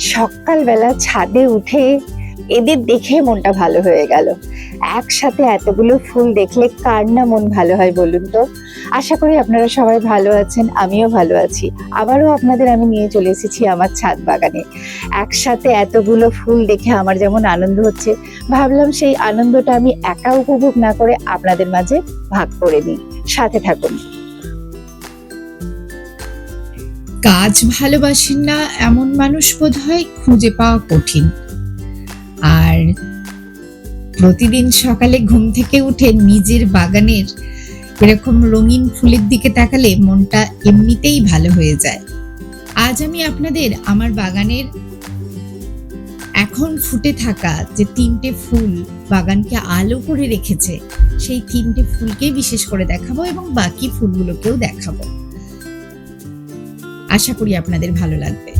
সকালবেলা ছাদে উঠে এদের দেখে মনটা ভালো হয়ে গেল। একসাথে এতগুলো ফুল দেখলে কার না মন ভালো হয় বলুন তো। আশা করি আপনারা সবাই ভালো আছেন, আমিও ভালো আছি। আবারও আপনাদের আমি নিয়ে চলে এসেছি আমার ছাদ বাগানে। একসাথে এতগুলো ফুল দেখে আমার যেমন আনন্দ হচ্ছে, ভাবলাম সেই আনন্দটা আমি একা উপভোগ না করে আপনাদের মাঝে ভাগ করে নিই। সাথে থাকুন। গাছ ভালোবাসেন না এমন মানুষ বোধহয় খুঁজে পাওয়া কঠিন। আর প্রতিদিন সকালে ঘুম থেকে উঠে নিজের বাগানের এরকম রঙিন ফুলের দিকে তাকালে মনটা এমনিতেই ভালো হয়ে যায়। আজ আমি আপনাদের আমার বাগানের এখন ফুটে থাকা যে 3টে ফুল বাগানকে আলো করে রেখেছে, সেই 3টে ফুলকেই বিশেষ করে দেখাবো এবং বাকি ফুলগুলোকেও দেখাবো। আশা করি আপনাদের ভালো লাগবে।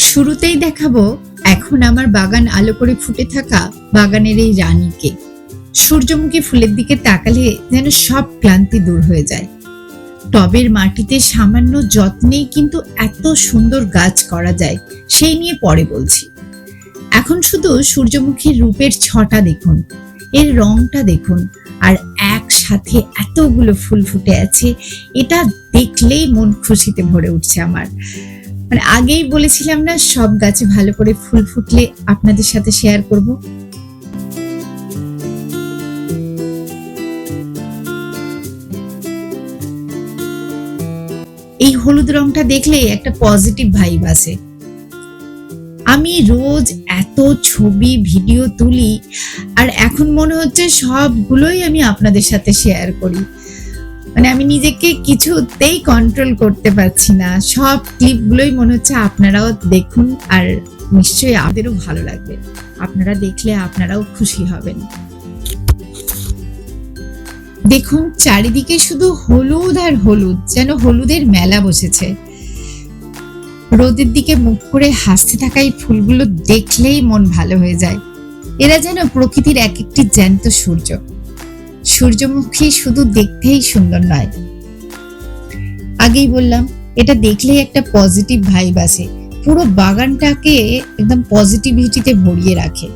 শুরুতেই দেখাবো এখন আমার বাগান আলো করে ফুটে থাকা বাগানের এই রানীকে। সূর্যমুখী ফুলের দিকে তাকালে যেন সব ক্লান্তি দূর হয়ে যায়। টবের মাটিতে সামান্য যত্নেই কিন্তু এত সুন্দর গাছ করা যায়, সেই নিয়ে পরে বলছি। এখন শুধু সূর্যমুখীর রূপের ছটা দেখুন, এর রংটা দেখুন, আর একসাথে এতগুলো ফুল ফুটে আছে, এটা দেখলেই মন খুশিতে ভরে উঠছে আমার। মানে আগেই বলেছিলাম না, সব গাছে ভালো করে ফুল ফুটলে আপনাদের সাথে শেয়ার করব। এই হলুদ রংটা দেখলে একটা পজিটিভ ভাইব আসে। আমি রোজ এত ছবি ভিডিও তুলি, আর এখন মনে হচ্ছে সবগুলোই আমি আপনাদের সাথে শেয়ার করি। মানে আমি নিজেকে কিছুতেই কন্ট্রোল করতে পারছি না। সব ক্লিপগুলোই মনে হচ্ছে আপনারাও দেখুন, আর নিশ্চয়ই আপনাদেরও ভালো লাগবে। আপনারা দেখলে আপনারাও খুশি হবেন। দেখুন চারিদিকে শুধু হলুদ আর হলুদ, যেন হলুদের মেলা বসেছে। রোদের দিকে মুখ করে হাসতে থাকা এই ফুলগুলো দেখলেই মন ভালো হয়ে যায়। এরা যেন প্রকৃতির এক একটি জ্যান্ত সূর্য। সূর্যমুখী শুধু দেখতেই সুন্দর নয়, আগেই বললাম, এটা দেখলেই একটা পজিটিভ ভাইব আসে, পুরো বাগানটাকে একদম পজিটিভিটিতে ভরিয়ে রাখে।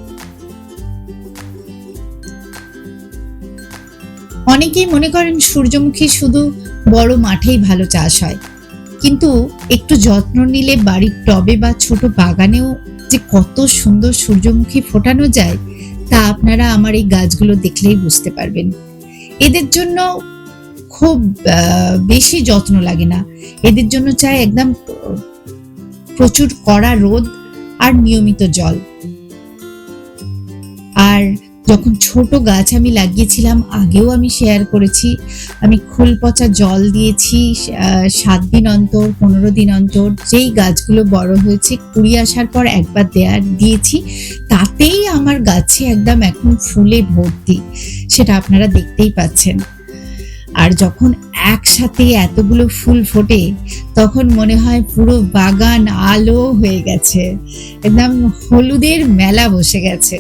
অনেকেই মনে করেন সূর্যমুখী শুধু বড় মাঠেই ভালো চাষ হয়, কিন্তু একটু যত্ন নিলে বাড়ির টবে বা ছোট বাগানেও যে কত সুন্দর সূর্যমুখী ফোটানো যায়, তা আপনারা আমার এই গাছগুলো দেখলেই বুঝতে পারবেন। এদের জন্য খুব বেশি যত্ন লাগে না, এদের জন্য চাই একদম প্রচুর কড়া রোদ আর নিয়মিত জল। আর যখন ছোট গাছ আমি লাগিয়েছিলাম, আগেও আমি শেয়ার করেছি, আমি খোল পচা জল দিয়েছি 7 দিন অন্তর, 15 দিন অন্তর। যেই গাছগুলো বড় হয়েছে, কুড়ি আসার পর একবার দিয়েছি, তাতেই আমার গাছে একদম এখন ফুলে ভর্তি, সেটা আপনারা দেখতেই পাচ্ছেন। আর যখন একসাথে এতগুলো ফুল ফোটে, তখন মনে হয় পুরো বাগান আলো হয়ে গেছে, একদম হলুদের মেলা বসে গেছে।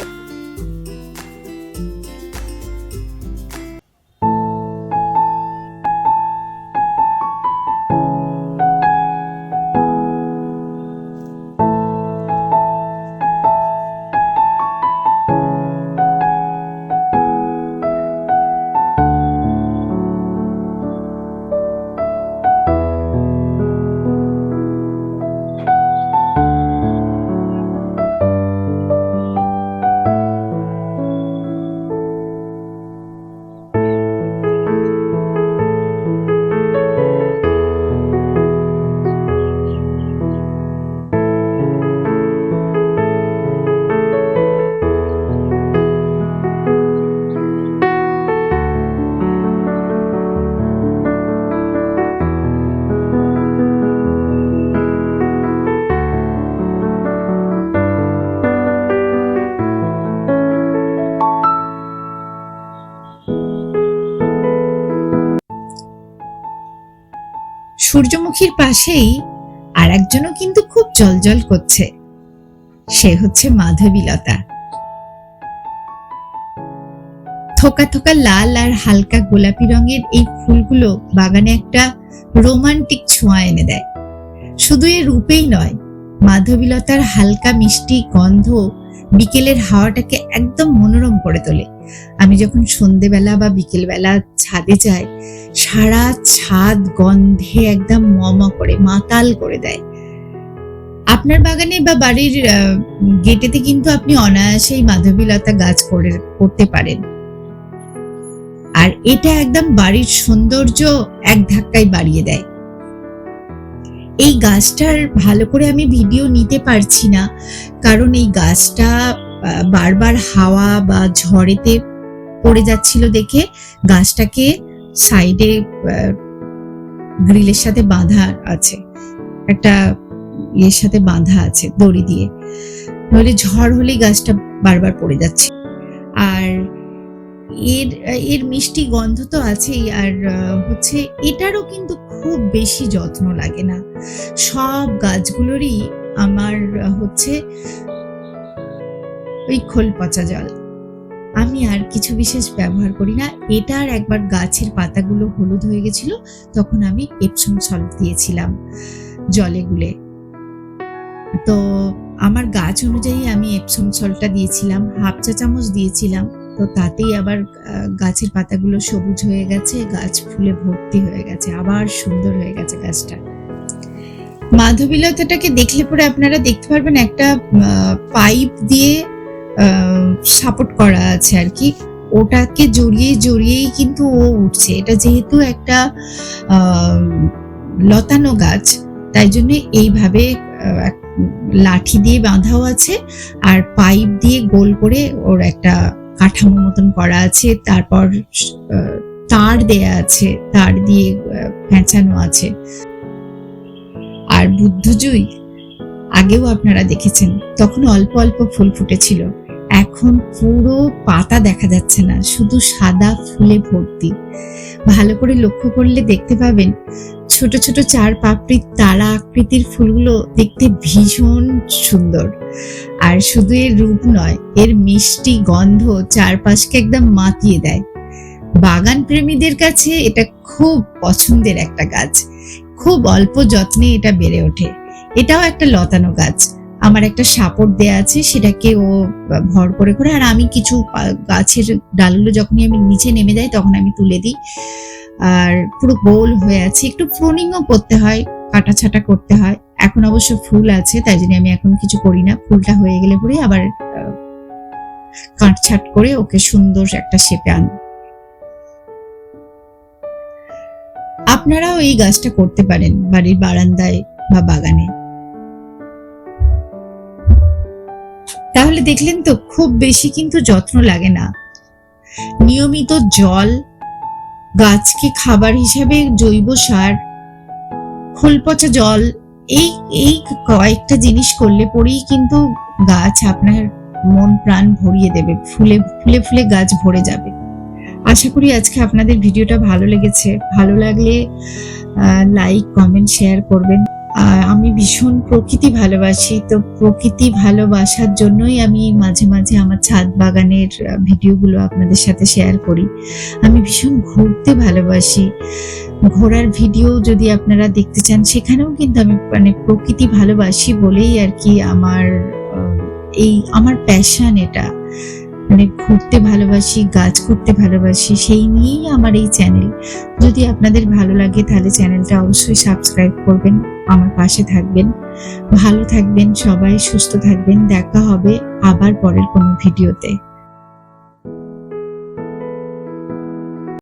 সূর্যমুখীর পাশেই আর একজনও কিন্তু খুব জ্বলজ্বল করছে, সে হচ্ছে মাধবীলতা। থোকা থোকা লাল আর হালকা গোলাপি রঙের এই ফুলগুলো বাগানে একটা রোমান্টিক ছোঁয়া এনে দেয়। শুধু এর রূপেই নয়, মাধবীলতার হালকা মিষ্টি গন্ধ বিকেলের হাওয়াটাকে একদম মনোরম করে তোলে। আমি যখন সন্ধেবেলা বা বিকেলবেলা ছাদে যাই, সারা ছাদ গন্ধে একদম মমা করে মাতাল করে দেয়। আপনার বাগানে বা বাড়ির গেটেতে কিন্তু আপনি অনায়াসেই মাধবীলতা গাছ করতে পারেন। আর এটা একদম বাড়ির সৌন্দর্য এক ধাক্কায় বাড়িয়ে দেয়। এই গাছটার ভালো করে আমি ভিডিও নিতে পারছি না, কারণ এই গাছটা বারবার হাওয়া বা ঝড়েতে পড়ে যাচ্ছিল দেখে গাছটাকে সাইডে গ্রিলের সাথে বাঁধা আছে, একটা ইয়ের সাথে বাঁধা আছে দড়ি দিয়ে, নইলে ঝড় হলেই গাছটা বারবার পড়ে যাচ্ছে। আর এর মিষ্টি গন্ধ তো আছেই, আর হচ্ছে এটারও কিন্তু খুব বেশি যত্ন লাগে না। সব গাছগুলোরই আমার হচ্ছে ওই খোল পচা জল, আমি আর কিছু বিশেষ ব্যবহার করি না। এটার একবার গাছের পাতাগুলো হলুদ হয়ে গেছিল, তখন আমি এপসম সল্ট দিয়েছিলাম জলে গুলে। তো আমার গাছ অনুযায়ী আমি এপসম সল্টটা দিয়েছিলাম, 1/2 চা চামচ দিয়েছিলাম। তো তাতেই আবার গাছের পাতাগুলো সবুজ হয়ে গেছে, গাছ ফুলে ভর্তি হয়ে গেছে, আবার সুন্দর হয়ে গেছে গাছটা। মাধবীলতাটাকে দেখলে পরে আপনারা দেখতে পারবেন একটা পাইপ দিয়ে সাপোর্ট করা আছে আর কি, ওটাকে জড়িয়েই কিন্তু ও উঠছে। এটা যেহেতু একটা লতানো গাছ, তাই জন্য এইভাবে লাঠি দিয়ে বাঁধাও আছে, আর পাইপ দিয়ে গোল করে ওর একটা কাঠামো মতন করা আছে, তারপর তার দেয়া আছে, তার দিয়ে পেঁচানো আছে। আর বুদ্ধজুই আগেও আপনারা দেখেছেন, তখন অল্প অল্প ফুল ফুটেছিল, এখন পুরো পাতা দেখা যাচ্ছে না, শুধু সাদা ফুলে ভর্তি। ভালো করে লক্ষ্য করলে দেখতে পাবেন ছোট ছোট 4 পাপড়ির তারা আকৃতির ফুলগুলো দেখতে ভীষণ সুন্দর। আর শুধু এর রূপ নয়, এর মিষ্টি গন্ধ চারপাশকে একদম মাতিয়ে দেয়। বাগান প্রেমীদের কাছে এটা খুব পছন্দের একটা গাছ, খুব অল্প যত্নে এটা বেড়ে ওঠে। এটাও একটা লতানো গাছ, আমার একটা সাপোর্ট দেয়া আছে, সেটাকে ও ভর করে করে, আর আমি কিছু গাছের ডালগুলো যখনই আমি নিচে নেমে যাই তখন আমি তুলে দিই। আর পুরো গোল হয়ে আছে, একটু প্রুনিংও করতে হয়, কাটা ছাটা করতে হয়। এখন অবশ্য ফুল আছে, তাই জন্য আমি এখন কিছু করি না, ফুলটা হয়ে গেলে পরে আবার কাটছাট করে ওকে সুন্দর একটা শেপে আন। আপনারাও এই গাছটা করতে পারেন বাড়ির বারান্দায় বা বাগানে। তাহলে দেখলেন তো, খুব বেশি কিন্তু যত্ন লাগে না। নিয়মিত জল, গাছকে খাবার হিসেবে জৈব সার, খোল পচা জল, এই কয়েকটা জিনিস করলে পরেই কিন্তু গাছ আপনার মন প্রাণ ভরিয়ে দেবে, ফুলে ফুলে ফুলে গাছ ভরে যাবে। আশা করি আজকে আপনাদের ভিডিওটা ভালো লেগেছে। ভালো লাগলে লাইক, কমেন্ট, শেয়ার করবেন। আমি ভীষণ প্রকৃতি ভালোবাসি, তো প্রকৃতি ভালোবাসার জন্যই আমি মাঝে মাঝে আমার ছাদ বাগানের ভিডিওগুলো আপনাদের সাথে শেয়ার করি। আমি ভীষণ ঘুরতে ভালোবাসি, ঘোরার ভিডিও যদি আপনারা দেখতে চান সেখানেও কিন্তু আমি প্রকৃতি ভালোবাসি বলেই আর কি আমার প্যাশন এটা, ঘুরতে ভালোবাসি, গাছ করতে ভালোবাসি, সেই নিয়েই আমার এই চ্যানেল। যদি আপনাদের ভালো লাগে তাহলে চ্যানেলটা অবশ্যই সাবস্ক্রাইব করবেন, আমার পাশে থাকবেন। ভালো থাকবেন সবাই, সুস্থ থাকবেন। দেখা হবে আবার পরের কোনো ভিডিওতে।